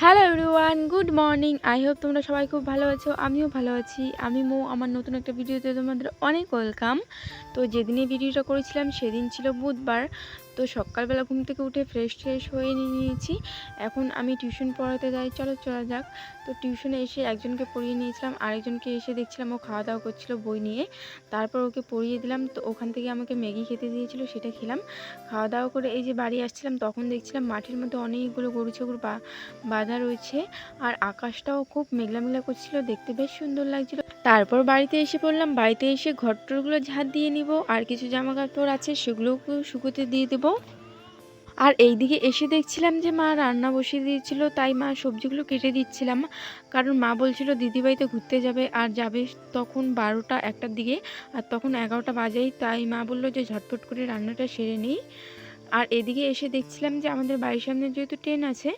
Hello everyone, good morning. I hope তোমরা সবাই খুব ভালো আছো। আমিও ভালো আছি। আমি মো আমার নতুন একটা ভিডিওতে তোমাদের অনেক ওয়েলকাম। তো যেদিনে ভিডিওটা করেছিলাম সেদিন ছিল বুধবার। তো সকালবেলা ঘুম থেকে উঠে ফ্রেশ হয়ে নিয়েছি। এখন আমি টিউশন পড়াতে যাই, চলা যাক। তো টিউশনে এসে একজনকে পড়িয়ে নিয়েছিলাম, আরেকজনকে এসে দেখছিলাম ও খাওয়া দাওয়া করছিল বই নিয়ে। তারপর ওকে পড়িয়ে দিলাম। তো ওখান থেকে আমাকে ম্যাগি খেতে দিয়েছিল, সেটা খেলাম। খাওয়া দাওয়া করে এই যে বাড়ি আসছিলাম তখন দেখছিলাম মাঠের মধ্যে অনেকগুলো গরু ছাগল বাঁধা রয়েছে। আর আকাশটাও খুব মেঘলা মেঘলা করছিল, দেখতে বেশ সুন্দর লাগছিল। তারপর বাড়িতে এসে পড়লাম। বাড়িতে এসে ঘরটরগুলো ঝাঁট দিয়ে নিব, আর কিছু জামা কাপড় আছে সেগুলোকেও শুকোতে দিয়ে দেবো। আর এইদিকে এসে দেখছিলাম যে মা রান্না বসিয়ে দিয়েছিল, তাই মা সবজিগুলো কেটে দিচ্ছিলাম। কারণ মা বলছিল দিদিবাড়িতে ঘুরতে যাবে, আর যাবে তখন 12টা 1টার দিকে, আর তখন 11টা বাজেই। তাই মা বললো যে ঝটপট করে রান্নাটা সেরে নিই। আর এদিকে এসে দেখছিলাম যে আমাদের বাড়ির সামনে যেহেতু ট্রেন আছে,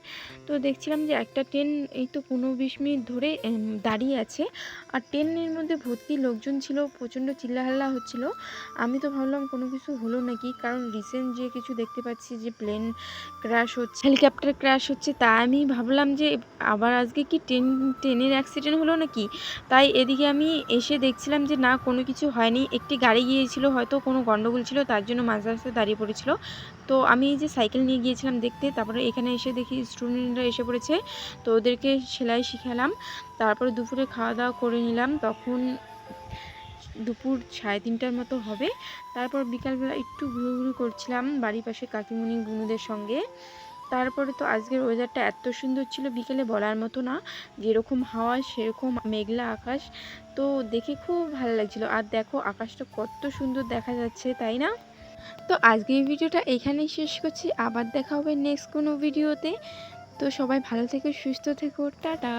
তো দেখছিলাম যে একটা ট্রেন এই তো 15-20 মিনিট ধরে দাঁড়িয়ে আছে। আর ট্রেনের মধ্যে ভর্তি লোকজন ছিল, প্রচণ্ড চিল্লাহাল্লা হচ্ছিল। আমি তো ভাবলাম কোনো কিছু হলো নাকি, কারণ রিসেন্ট যে কিছু দেখতে পাচ্ছি যে প্লেন ক্র্যাশ হচ্ছে, হেলিকপ্টার ক্র্যাশ হচ্ছে, তা আমি ভাবলাম যে আবার আজকে কি ট্রেনের অ্যাক্সিডেন্ট হলো নাকি। তাই এদিকে আমি এসে দেখছিলাম যে না, কোনো কিছু হয়নি। একটি গাড়ি গিয়েছিল, হয়তো কোনো গন্ডগোল ছিল, তার জন্য মাঝ রাস্তায় দাঁড়িয়ে পড়েছিল। তো আমি এই যে সাইকেল নিয়ে গিয়েছিলাম দেখতে, তারপরে এখানে এসে দেখি স্টুডেন্টরা এসে পড়েছে। তো ওদেরকে সেলাই শিখালাম। তারপরে দুপুরে খাওয়া দাওয়া করে নিলাম, তখন দুপুর 3:30টার মতো হবে। তারপর বিকালবেলা একটু ঘুরঘুরি করছিলাম বাড়ির পাশে কাকিমুনি বুনুদের সঙ্গে। তারপরে তো আজকের ওয়েদারটা এত সুন্দর ছিল, বিকেলে বলার মতো না। যেরকম হাওয়া সেরকম মেঘলা আকাশ, তো দেখে খুব ভালো লাগছিল। আর দেখো আকাশটা কত সুন্দর দেখা যাচ্ছে, তাই না? তো আজকে এই ভিডিওটা এখানেই শেষ করছি। আবার দেখা হবে নেক্সট কোনো ভিডিওতে। তো সবাই ভালো থেকো, সুস্থ থেকো, টাটা।